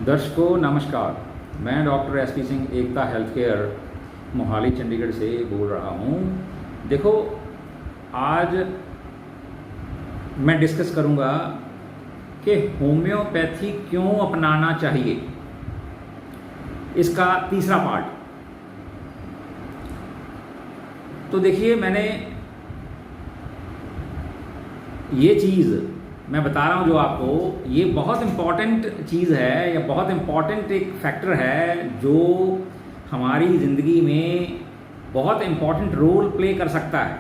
दर्शकों नमस्कार। मैं डॉक्टर एसपी सिंह एकता हेल्थ केयर मोहाली चंडीगढ़ से बोल रहा हूँ। देखो, आज मैं डिस्कस करूँगा कि होम्योपैथी क्यों अपनाना चाहिए, इसका तीसरा पार्ट। तो देखिए, मैंने ये चीज़ मैं बता रहा हूँ जो आपको, ये बहुत इम्पॉर्टेंट चीज़ है या बहुत इम्पॉर्टेंट एक फैक्टर है जो हमारी ज़िंदगी में बहुत इम्पॉर्टेंट रोल प्ले कर सकता है।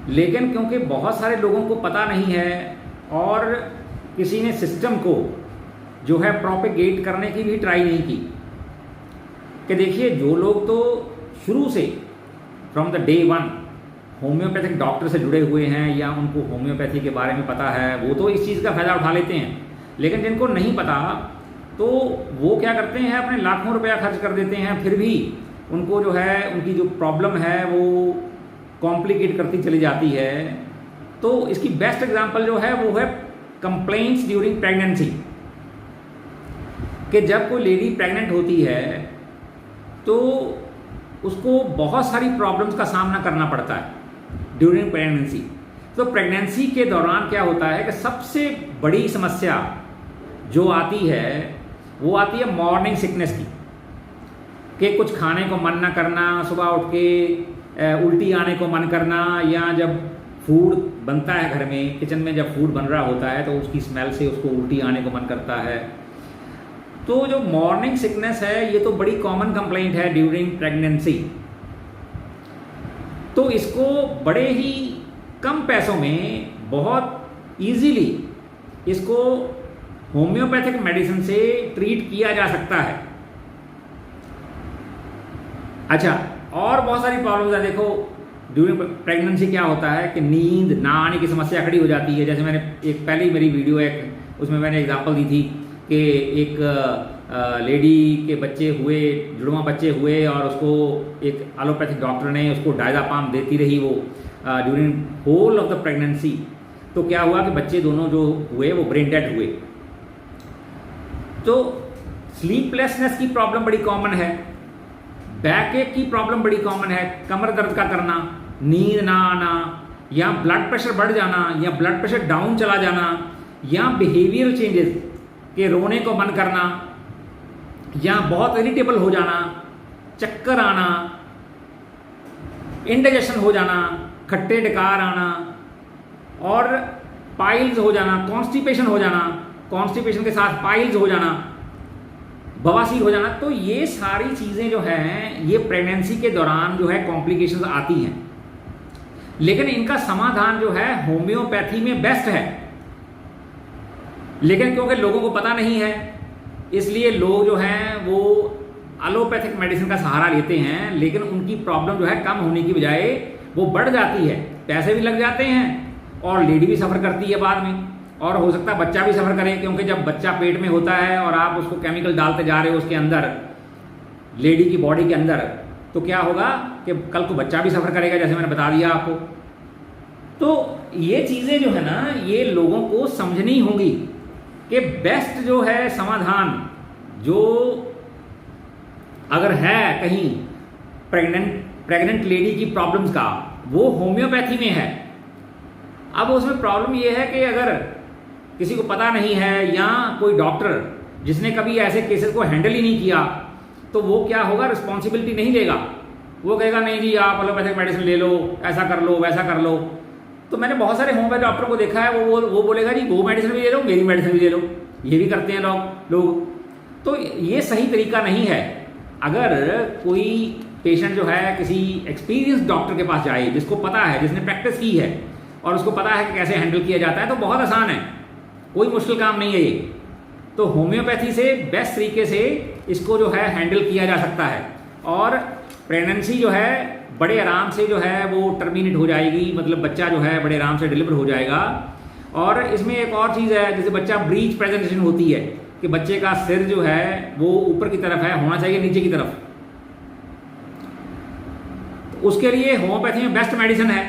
लेकिन क्योंकि बहुत सारे लोगों को पता नहीं है और किसी ने सिस्टम को जो है प्रोपेगेट करने की भी ट्राई नहीं की, कि देखिए जो लोग तो शुरू से from the day one homeopathic doctor से जुड़े हुए हैं या उनको होम्योपैथी के बारे में पता है, वो तो इस चीज़ का फ़ायदा उठा लेते हैं। लेकिन जिनको नहीं पता तो वो क्या करते हैं, अपने लाखों रुपया खर्च कर देते हैं, फिर भी उनको जो है उनकी जो प्रॉब्लम है वो कॉम्प्लिकेट करती चली जाती है। तो इसकी बेस्ट एग्जांपल जो है वो है कंप्लेंट्स ड्यूरिंग प्रेगनेंसी, कि जब कोई लेडी प्रेग्नेंट होती है तो उसको बहुत सारी प्रॉब्लम्स का सामना करना पड़ता है ड्यूरिंग प्रेगनेंसी। तो प्रेगनेंसी के दौरान क्या होता है कि सबसे बड़ी समस्या जो आती है वो आती है मॉर्निंग सिकनेस की, कि कुछ खाने को मन ना करना, सुबह उठ के उल्टी आने को मन करना, या जब फूड बनता है घर में, किचन में जब फूड बन रहा होता है तो उसकी स्मेल से उसको उल्टी आने को मन करता है। तो जो मॉर्निंग सिकनेस है ये तो बड़ी कॉमन कंप्लेंट है ड्यूरिंग प्रेगनेंसी। तो इसको बड़े ही कम पैसों में बहुत इजीली इसको होम्योपैथिक मेडिसिन से ट्रीट किया जा सकता है। अच्छा, और बहुत सारी प्रॉब्लम्स है। देखो, ड्यूरिंग प्रेगनेंसी क्या होता है कि नींद ना आने की समस्या खड़ी हो जाती है। जैसे मैंने एक पहले मेरी वीडियो एक उसमें मैंने एग्जांपल दी थी कि एक लेडी के बच्चे हुए, जुड़वा बच्चे हुए, और उसको एक एलोपैथिक डॉक्टर ने उसको डायज़ापाम देती रही वो during whole of the pregnancy. तो क्या हुआ कि बच्चे दोनों जो हुए वो ब्रेन डेड हुए। तो स्लीपलेसनेस की प्रॉब्लम बड़ी कॉमन है, बैक एक की प्रॉब्लम बड़ी कॉमन है, कमर दर्द का करना, नींद ना आना, या ब्लड प्रेशर बढ़ जाना, या ब्लड प्रेशर डाउन चला जाना, या बिहेवियर चेंजेस के रोने को मन करना, या बहुत इरिटेबल हो जाना, चक्कर आना, इंडाइजेशन हो जाना, खट्टे डकार आना, और पाइल्स हो जाना, कॉन्स्टिपेशन हो जाना, कॉन्स्टिपेशन के साथ पाइल्स हो जाना, बवासीर हो जाना। तो ये सारी चीज़ें जो हैं ये प्रेगनेंसी के दौरान जो है कॉम्प्लिकेशंस आती हैं। लेकिन इनका समाधान जो है होम्योपैथी में बेस्ट है। लेकिन क्योंकि लोगों को पता नहीं है इसलिए लोग जो हैं वो एलोपैथिक मेडिसिन का सहारा लेते हैं, लेकिन उनकी प्रॉब्लम जो है कम होने की बजाय वो बढ़ जाती है। पैसे भी लग जाते हैं और लेडी भी सफ़र करती है बाद में, और हो सकता है बच्चा भी सफ़र करे, क्योंकि जब बच्चा पेट में होता है और आप उसको केमिकल डालते जा रहे हो उसके अंदर, लेडी की बॉडी के अंदर, तो क्या होगा कि कल को बच्चा भी सफ़र करेगा, जैसे मैंने बता दिया आपको। तो ये चीज़ें जो है ना ये लोगों को समझनी होंगी कि बेस्ट जो है समाधान जो अगर है कहीं प्रेग्नेंट लेडी की प्रॉब्लम्स का, वो होम्योपैथी में है। अब उसमें प्रॉब्लम ये है कि अगर किसी को पता नहीं है या कोई डॉक्टर जिसने कभी ऐसे केसेस को हैंडल ही नहीं किया, तो वो क्या होगा, रिस्पॉन्सिबिलिटी नहीं लेगा। वो कहेगा नहीं जी आप एलोपैथिक मेडिसिन ले लो, ऐसा कर लो, वैसा कर लो। तो मैंने बहुत सारे होम्योपैथ डॉक्टरों को देखा है, वो बोलेगा जी वो मेडिसिन भी ले लो, मेरी मेडिसिन भी ले लो। ये भी करते हैं लोग। तो ये सही तरीका नहीं है। अगर कोई पेशेंट जो है किसी एक्सपीरियंस डॉक्टर के पास जाए, जिसको पता है, जिसने प्रैक्टिस की है और उसको पता है कि कैसे हैंडल किया जाता है, तो बहुत आसान है, कोई मुश्किल काम नहीं है ये। तो होम्योपैथी से बेस्ट तरीके से इसको जो है हैंडल किया जा सकता है, और प्रेगनेंसी जो है बड़े आराम से जो है वो टर्मिनेट हो जाएगी, मतलब बच्चा जो है बड़े आराम से डिलीवर हो जाएगा। और इसमें एक और चीज़ है, जैसे बच्चा ब्रीच प्रेजेंटेशन होती है कि बच्चे का सिर जो है वो ऊपर की तरफ है, होना चाहिए नीचे की तरफ। तो उसके लिए होम्योपैथी में बेस्ट मेडिसिन है।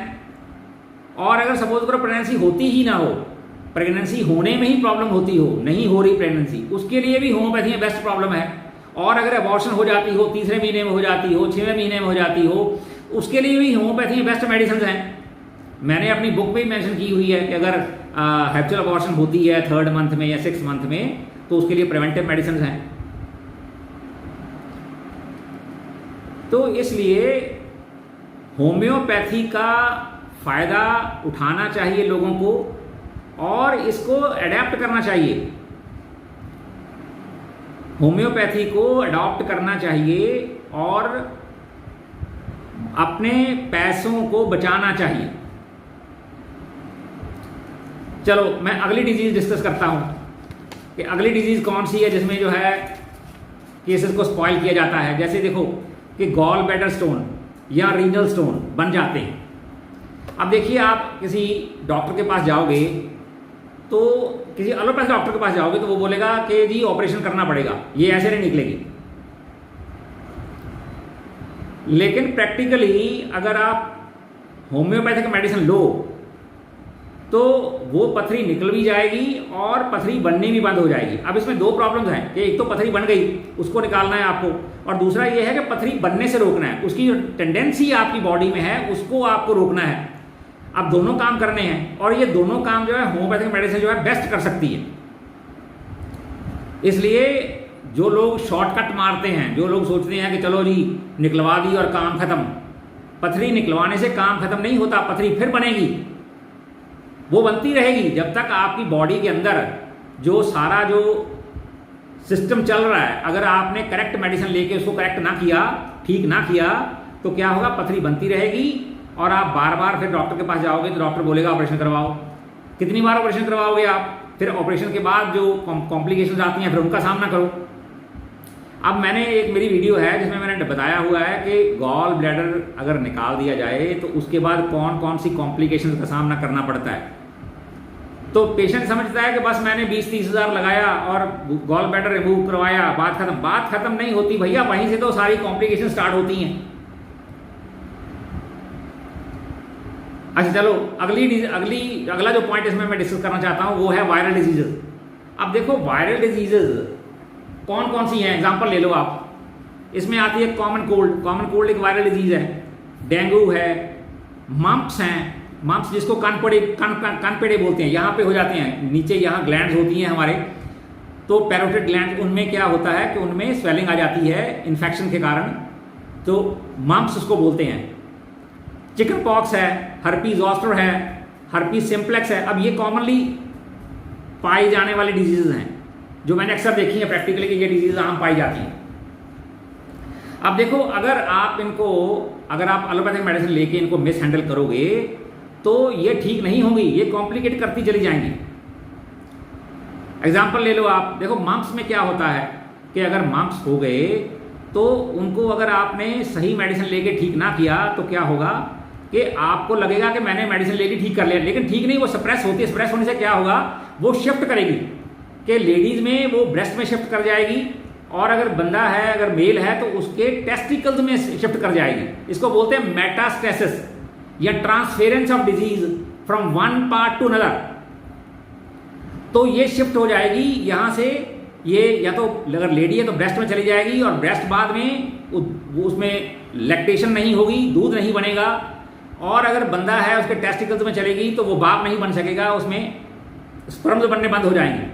और अगर सपोज करो प्रेगनेंसी होती ही ना हो प्रेगनेंसी होने में ही प्रॉब्लम होती हो, नहीं हो रही प्रेगनेंसी, उसके लिए भी होम्योपैथी में बेस्ट प्रॉब्लम है। और अगर अबॉर्शन हो जाती हो, 3रे महीने में हो जाती हो, 6वें महीने में हो जाती हो, उसके लिए भी होम्योपैथी में बेस्ट मेडिसिन हैं। मैंने अपनी बुक में ही मेंशन की हुई है कि अगर हैप्चुअल अबॉर्शन होती है 3rd मंथ में या 6th मंथ में, तो उसके लिए प्रिवेंटिव मेडिसिन हैं। तो इसलिए होम्योपैथी का फायदा उठाना चाहिए लोगों को और इसको अडेप्ट करना चाहिए, होम्योपैथी को अडॉप्ट करना चाहिए और अपने पैसों को बचाना चाहिए। चलो मैं अगली डिजीज डिस्कस करता हूं कि अगली डिजीज कौन सी है जिसमें जो है केसेस को स्पॉइल किया जाता है। जैसे देखो कि गॉल ब्लैडर स्टोन या रीनल स्टोन बन जाते हैं। अब देखिए, आप किसी डॉक्टर के पास जाओगे, तो किसी एलोपैथ डॉक्टर के पास जाओगे तो वो बोलेगा कि जी ऑपरेशन करना पड़ेगा, ये ऐसे नहीं निकलेगी। लेकिन प्रैक्टिकली अगर आप होम्योपैथिक मेडिसिन लो तो वो पथरी निकल भी जाएगी और पथरी बननी भी बंद हो जाएगी। अब इसमें 2 प्रॉब्लम्स हैं कि एक तो पथरी बन गई, उसको निकालना है आपको, और दूसरा ये है कि पथरी बनने से रोकना है, उसकी जो टेंडेंसी आपकी बॉडी में है उसको आपको रोकना है। अब दोनों काम करने हैं और ये दोनों काम जो है होम्योपैथिक मेडिसिन जो है बेस्ट कर सकती है। इसलिए जो लोग शॉर्टकट मारते हैं, जो लोग सोचते हैं कि चलो जी निकलवा दी और काम खत्म, पथरी निकलवाने से काम खत्म नहीं होता, पथरी फिर बनेगी, वो बनती रहेगी जब तक आपकी बॉडी के अंदर जो सारा जो सिस्टम चल रहा है, अगर आपने करेक्ट मेडिसिन लेके उसको करेक्ट ना किया, ठीक ना किया, तो क्या होगा, पथरी बनती रहेगी और आप बार बार फिर डॉक्टर के पास जाओगे तो डॉक्टर बोलेगा ऑपरेशन करवाओ। कितनी बार ऑपरेशन करवाओगे आप? फिर ऑपरेशन के बाद जो कॉम्प्लिकेशंस आती हैं फिर उनका सामना करो। अब मैंने एक मेरी वीडियो है जिसमें मैंने बताया हुआ है कि गॉल ब्लैडर अगर निकाल दिया जाए तो उसके बाद कौन कौन सी कॉम्प्लिकेशंस का सामना करना पड़ता है। तो पेशेंट समझता है कि बस मैंने 20-30 हज़ार लगाया और गॉल ब्लैडर रिमूव करवाया, बात खत्म। बात खत्म नहीं होती भैया, वहीं से तो सारी कॉम्प्लिकेशन स्टार्ट होती हैं। अच्छा चलो अगला जो पॉइंट इसमें मैं डिस्कस करना चाहता हूं वो है वायरल डिजीजेज। अब देखो वायरल डिजीजेज कौन कौन सी हैं, एग्जांपल ले लो आप। इसमें आती है कॉमन कोल्ड। कॉमन कोल्ड एक वायरल डिजीज है। डेंगू है, मम्प्स हैं, मम्प्स जिसको कानपेड़े बोलते हैं, यहाँ पे हो जाते हैं, नीचे यहाँ ग्लैंड्स होती हैं हमारे, तो पैरोटिड ग्लैंड, उनमें क्या होता है कि उनमें स्वेलिंग आ जाती है इन्फेक्शन के कारण, तो मम्प्स उसको बोलते हैं। चिकन पॉक्स है, हर्पीज ज़ॉस्टर है, हर्पीज सिम्प्लेक्स है। अब ये कॉमनली पाई जाने वाली डिजीजेज हैं जो मैंने अक्सर देखी है प्रैक्टिकली कि ये डिजीज आम पाई जाती हैं। अब देखो अगर आप एलोपैथिक मेडिसिन लेके इनको मिस हैंडल करोगे तो ये ठीक नहीं होंगी, ये कॉम्प्लिकेट करती चली जाएंगी। एग्जाम्पल ले लो आप, देखो मम्प्स में क्या होता है कि अगर मम्प्स हो गए तो उनको अगर आपने सही मेडिसिन लेके ठीक ना किया तो क्या होगा कि आपको लगेगा कि मैंने मेडिसिन लेके ठीक कर लिया, लेकिन ठीक नहीं, वो सप्रेस होती है। सप्रेस होने से क्या होगा, वो शिफ्ट करेगी कि लेडीज में वो ब्रेस्ट में शिफ्ट कर जाएगी, और अगर बंदा है, अगर मेल है तो उसके टेस्टिकल्स में शिफ्ट कर जाएगी। इसको बोलते हैं मेटास्टेसिस या transference of disease from one part two another. तो ये शिफ्ट हो जाएगी यहां से, ये या तो अगर लेडी है तो ब्रेस्ट में चली जाएगी और ब्रेस्ट बाद में उसमें लैक्टेशन नहीं होगी, दूध नहीं बनेगा, और अगर बंदा है उसके टेस्टिकल्स में चलेगी तो वो बाप नहीं बन सकेगा, उसमें स्पर्म्स बनने बंद हो जाएंगे।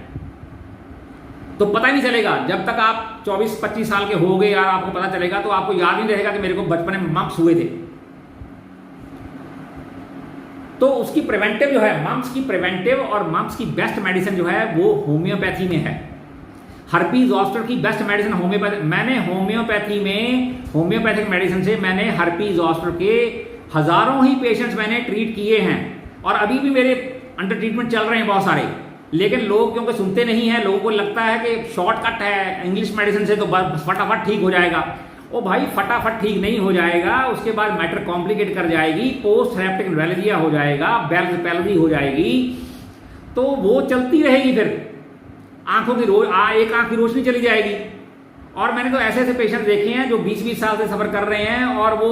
तो पता ही नहीं चलेगा जब तक आप 24-25 साल के हो गए यार, आपको पता चलेगा तो आपको याद नहीं रहेगा कि मेरे को बचपन में मम्प्स हुए थे। तो उसकी प्रिवेंटिव जो है, मम्प्स की प्रिवेंटिव और मम्प्स की बेस्ट मेडिसिन जो है वो होम्योपैथी में है। हर्पीज ज़ॉस्टर की बेस्ट मेडिसिन होम्योपैथी। मैंने होम्योपैथिक मेडिसिन से मैंने हर्पीज ज़ॉस्टर के हजारों ही पेशेंट्स मैंने ट्रीट किए हैं और अभी भी मेरे अंडर ट्रीटमेंट चल रहे हैं बहुत सारे। लेकिन लोग क्योंकि सुनते नहीं हैं, लोगों को लगता है कि शॉर्टकट है इंग्लिश मेडिसिन से तो फटाफट ठीक हो जाएगा। ओ भाई फटाफट ठीक नहीं हो जाएगा, उसके बाद मैटर कॉम्प्लिकेट कर जाएगी, पोस्ट हेपेटिक न्यूरोलॉजिया हो जाएगा, बेल्स पैल्सी हो जाएगी, तो वो चलती रहेगी। फिर आंखों की एक आंख की रोशनी चली जाएगी। और मैंने तो ऐसे ऐसे पेशेंट देखे हैं जो 20-20 साल से सफर कर रहे हैं और वो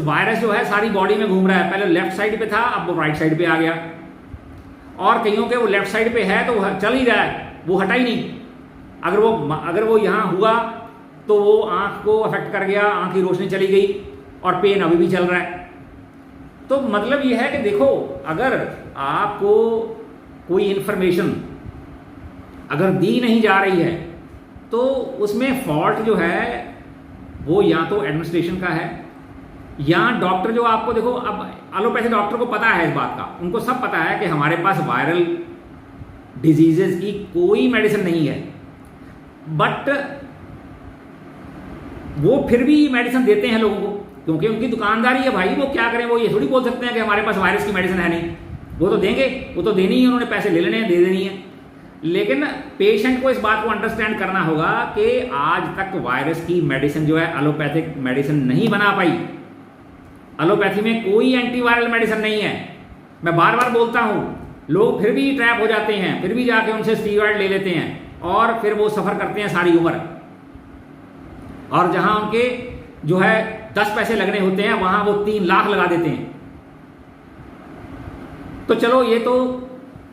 वायरस जो है सारी बॉडी में घूम रहा है। पहले लेफ्ट साइड पे था, अब वो राइट साइड पे आ गया। और कईयों के वो लेफ्ट साइड पे है तो चल ही रहा है, वो हटा ही नहीं। अगर वो यहाँ हुआ तो वो आँख को अफेक्ट कर गया, आँख की रोशनी चली गई और पेन अभी भी चल रहा है। तो मतलब ये है कि देखो, अगर आपको कोई इंफॉर्मेशन अगर दी नहीं जा रही है तो उसमें फॉल्ट जो है वो या तो एडमिनिस्ट्रेशन का है या डॉक्टर जो आपको, देखो अब एलोपैथी डॉक्टर को पता है इस बात का, उनको सब पता है कि हमारे पास वायरल डिजीजेस की कोई मेडिसिन नहीं है, बट वो फिर भी मेडिसिन देते हैं लोगों को क्योंकि उनकी दुकानदारी है भाई। वो क्या करें, वो ये थोड़ी बोल सकते हैं कि हमारे पास वायरस की मेडिसिन है नहीं, वो तो देंगे, वो तो देनी ही, उन्होंने पैसे ले लेने हैं, दे देनी है। लेकिन पेशेंट को इस बात को अंडरस्टैंड करना होगा कि आज तक वायरस की मेडिसिन जो है एलोपैथिक मेडिसिन नहीं बना पाई। एलोपैथी में कोई एंटीवायरल मेडिसिन नहीं है। मैं बार बार बोलता हूं, लोग फिर भी ट्रैप हो जाते हैं, फिर भी जाके उनसे स्टीरॉयड ले लेते हैं और फिर वो सफर करते हैं सारी उम्र। और जहां उनके जो है 10 पैसे लगने होते हैं वहां वो 3 लाख लगा देते हैं। तो चलो, ये तो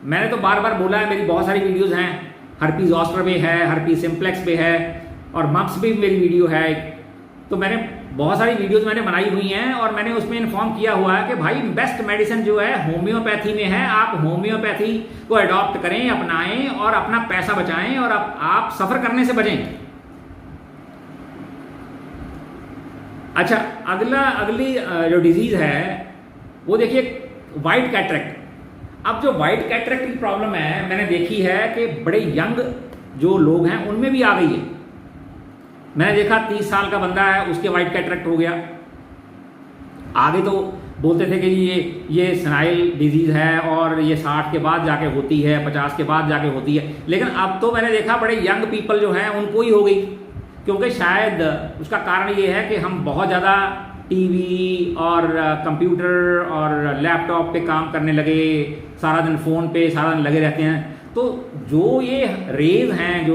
मैंने तो बार बार बोला है, मेरी बहुत सारी वीडियोस हैं, हर्पीज ऑस्टर पे है, हर्पीज सिंप्लेक्स पे है और मप्स पे भी मेरी वीडियो है। तो मैंने बहुत सारी वीडियोस मैंने बनाई हुई हैं और मैंने उसमें इन्फॉर्म किया हुआ है कि भाई बेस्ट मेडिसिन जो है होम्योपैथी में है। आप होम्योपैथी को अडॉप्ट करें, अपनाएं और अपना पैसा बचाएं और आप सफर करने से बचें। अच्छा, अगली जो डिजीज है वो देखिए वाइट कैटरेक्ट। अब जो वाइट कैटरेक्ट की प्रॉब्लम है मैंने देखी है कि बड़े यंग जो लोग हैं उनमें भी आ गई है। मैंने देखा 30 साल का बंदा है, उसके वाइट कैटरेक्ट हो गया। आगे तो बोलते थे कि ये सेनाइल डिजीज है और ये 60 के बाद जाके होती है, 50 के बाद जाके होती है, लेकिन अब तो मैंने देखा बड़े यंग पीपल जो हैं उनको ही हो गई। क्योंकि शायद उसका कारण ये है कि हम बहुत ज़्यादा टीवी और कंप्यूटर और लैपटॉप पे काम करने लगे, सारा दिन फ़ोन पे सारा दिन लगे रहते हैं। तो जो ये रेज हैं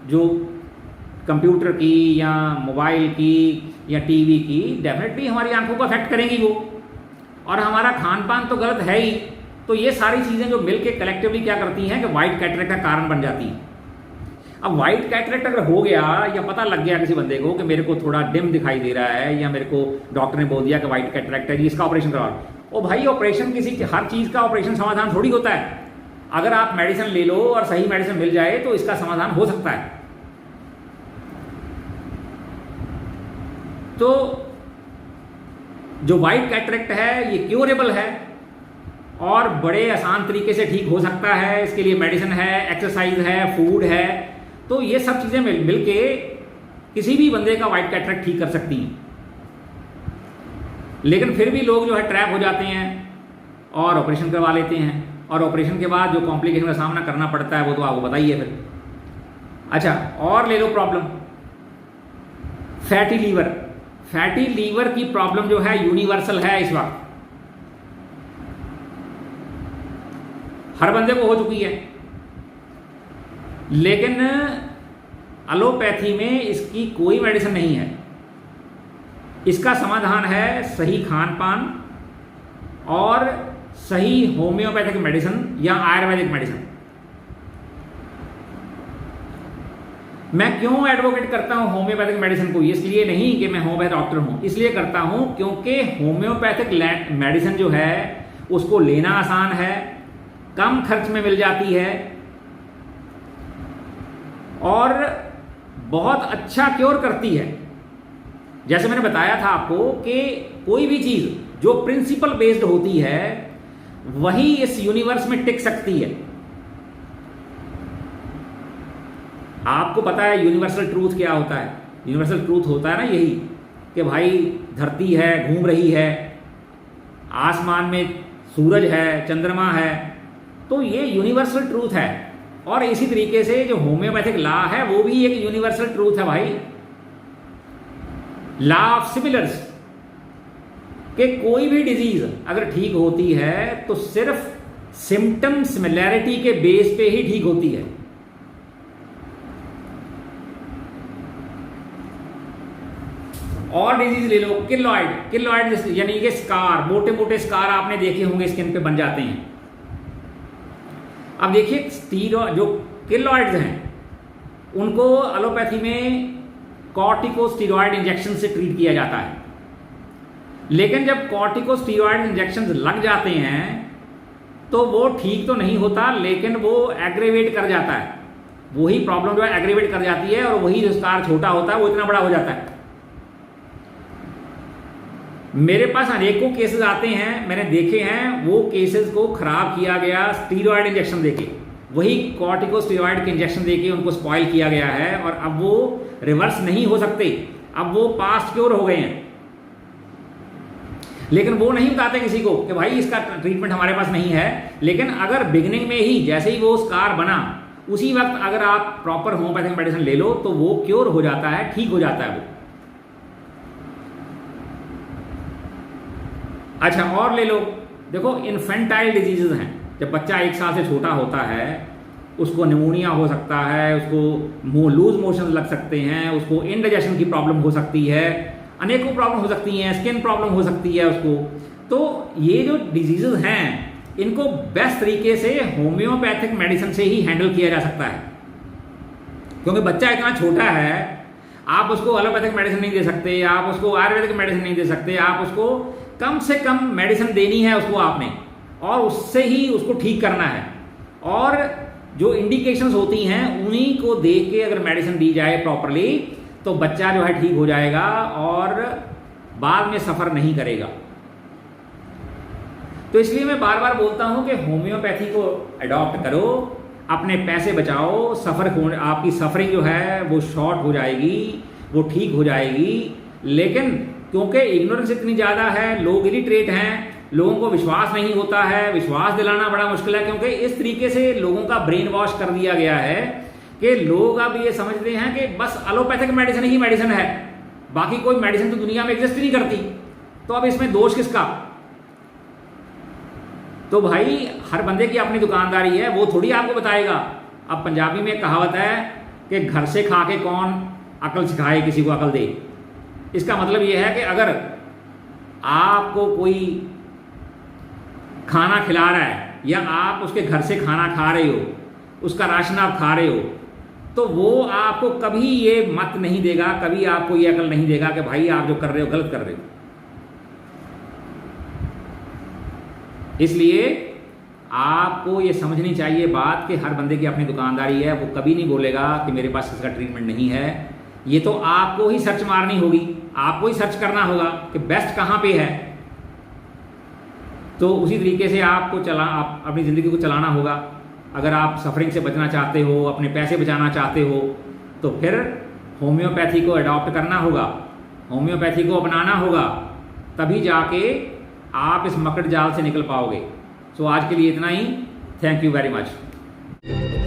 जो कंप्यूटर की या मोबाइल की या टीवी की, डेफिनेटली हमारी आंखों को अफेक्ट करेंगी वो। और हमारा खान पान तो गलत है ही। तो ये सारी चीज़ें जो मिलके कलेक्टिवली क्या करती हैं कि वाइट कैटरेक्ट का कारण बन जाती है। अब वाइट कैटरेक्ट अगर हो गया या पता लग गया किसी बंदे को कि मेरे को थोड़ा डिम दिखाई दे रहा है या मेरे को डॉक्टर ने बोल दिया कि वाइट कैटरेक्ट है जी, इसका ऑपरेशन करवाओ। ओ भाई, ऑपरेशन हर चीज़ का ऑपरेशन समाधान थोड़ी होता है। अगर आप मेडिसिन ले लो और सही मेडिसिन मिल जाए तो इसका समाधान हो सकता है। तो जो वाइट कैटरेक्ट है ये क्योरेबल है और बड़े आसान तरीके से ठीक हो सकता है। इसके लिए मेडिसिन है, एक्सरसाइज है, फूड है। तो ये सब चीज़ें मिलके किसी भी बंदे का वाइट कैटरेक्ट ठीक कर सकती हैं। लेकिन फिर भी लोग जो है ट्रैप हो जाते हैं और ऑपरेशन करवा लेते हैं और ऑपरेशन के बाद जो कॉम्प्लिकेशन का सामना करना पड़ता है वो तो आपको बताइए फिर। अच्छा, और ले लो problem fatty liver. Fatty liver की प्रॉब्लम जो है यूनिवर्सल है, इस वक्त हर बंदे को हो चुकी है। लेकिन एलोपैथी में इसकी कोई मेडिसिन नहीं है। इसका समाधान है सही खान पान और सही होम्योपैथिक मेडिसिन या आयुर्वेदिक मेडिसिन। मैं क्यों एडवोकेट करता हूं होम्योपैथिक मेडिसिन को? इसलिए नहीं कि मैं होम्योपैथ डॉक्टर हूं, इसलिए करता हूं क्योंकि होम्योपैथिक मेडिसिन जो है उसको लेना आसान है, कम खर्च में मिल जाती है और बहुत अच्छा क्योर करती है। जैसे मैंने बताया था आपको कि कोई भी चीज जो प्रिंसिपल बेस्ड होती है वही इस यूनिवर्स में टिक सकती है। आपको पता है यूनिवर्सल ट्रूथ क्या होता है? यूनिवर्सल ट्रूथ होता है ना यही कि भाई धरती है, घूम रही है, आसमान में सूरज है, चंद्रमा है। तो ये यूनिवर्सल ट्रूथ है। और इसी तरीके से जो होम्योपैथिक लॉ है वो भी एक यूनिवर्सल ट्रूथ है भाई, लॉ ऑफ सिमिलर्स, कि कोई भी डिजीज अगर ठीक होती है तो सिर्फ सिम्टम सिमिलैरिटी के बेस पे ही ठीक होती है। और डिजीज ले लो, किलोइड यानी कि स्कार, मोटे मोटे स्कार आपने देखे होंगे स्किन पे बन जाते हैं। अब देखिए स्टीरॉयड जो केलॉइड्स हैं उनको एलोपैथी में कॉर्टिकोस्टेरॉइड इंजेक्शन से ट्रीट किया जाता है, लेकिन जब कॉर्टिकोस्टेरॉइड इंजेक्शन लग जाते हैं तो वो ठीक तो नहीं होता, लेकिन वो एग्रेवेट कर जाता है। वही प्रॉब्लम जो है एग्रेवेट कर जाती है और वही जो स्कार छोटा होता है वो इतना बड़ा हो जाता है। मेरे पास अनेकों केसेस आते हैं, मैंने देखे हैं, वो केसेस को खराब किया गया स्टीरॉयड इंजेक्शन देके, वही कॉर्टिकोस्टेरॉइड के इंजेक्शन देके उनको स्पॉइल किया गया है और अब वो रिवर्स नहीं हो सकते, अब वो पास्ट क्योर हो गए हैं। लेकिन वो नहीं बताते किसी को कि भाई इसका ट्रीटमेंट हमारे पास नहीं है, लेकिन अगर बिगिनिंग में ही जैसे ही वो स्कार बना उसी वक्त अगर आप प्रॉपर होम्योपैथिक मेडिसिन ले लो तो वो क्योर हो जाता है, ठीक हो जाता है वो। अच्छा और ले लो, देखो इन्फेंटाइल डिजीजेज हैं, जब बच्चा 1 साल से छोटा होता है उसको निमोनिया हो सकता है, उसको लूज मोशन लग सकते हैं, उसको इंडाइजेशन की प्रॉब्लम हो सकती है, अनेकों प्रॉब्लम हो सकती हैं, स्किन प्रॉब्लम हो सकती है उसको। तो ये जो डिजीजेज हैं इनको बेस्ट तरीके से होम्योपैथिक मेडिसिन से ही हैंडल किया जा सकता है, क्योंकि बच्चा इतना छोटा है, आप उसको एलोपैथिक मेडिसिन नहीं दे सकते, आप उसको आयुर्वेदिक मेडिसिन नहीं दे सकते, आप उसको कम से कम मेडिसिन देनी है उसको आपने, और उससे ही उसको ठीक करना है। और जो इंडिकेशंस होती हैं उन्हीं को देख के अगर मेडिसिन दी जाए प्रॉपरली तो बच्चा जो है ठीक हो जाएगा और बाद में सफ़र नहीं करेगा। तो इसलिए मैं बार बार बोलता हूं कि होम्योपैथी को अडॉप्ट करो, अपने पैसे बचाओ, आपकी सफरिंग जो है वो शॉर्ट हो जाएगी, वो ठीक हो जाएगी। लेकिन क्योंकि इग्नोरेंस इतनी ज़्यादा है, लोग इलिटरेट हैं, लोगों को विश्वास नहीं होता है, विश्वास दिलाना बड़ा मुश्किल है, क्योंकि इस तरीके से लोगों का ब्रेन वॉश कर दिया गया है कि लोग अब ये समझते हैं कि बस एलोपैथिक मेडिसिन ही मेडिसिन है, बाकी कोई मेडिसिन तो दुनिया में एग्जिस्ट ही नहीं करती, तो अब इसमें दोष किसका। तो भाई हर बंदे की अपनी दुकानदारी है, वो थोड़ी आपको बताएगा। अब पंजाबी में कहावत है कि घर से खा के कौन अकल सिखाए किसी को अकल दे। इसका मतलब ये है कि अगर आपको कोई खाना खिला रहा है या आप उसके घर से खाना खा रहे हो, उसका राशन आप खा रहे हो, तो वो आपको कभी ये मत नहीं देगा, कभी आपको ये अकल नहीं देगा कि भाई आप जो कर रहे हो गलत कर रहे हो। इसलिए आपको ये समझनी चाहिए बात कि हर बंदे की अपनी दुकानदारी है, वो कभी नहीं बोलेगा कि मेरे पास इसका ट्रीटमेंट नहीं है। ये तो आपको ही सर्च मारनी होगी, आपको ही सर्च करना होगा कि बेस्ट कहाँ पे है। तो उसी तरीके से आपको आप अपनी ज़िंदगी को चलाना होगा। अगर आप सफरिंग से बचना चाहते हो, अपने पैसे बचाना चाहते हो, तो फिर होम्योपैथी को अडॉप्ट करना होगा, होम्योपैथी को अपनाना होगा, तभी जाके आप इस मकड़ जाल से निकल पाओगे। सो आज के लिए इतना ही। Thank you very much.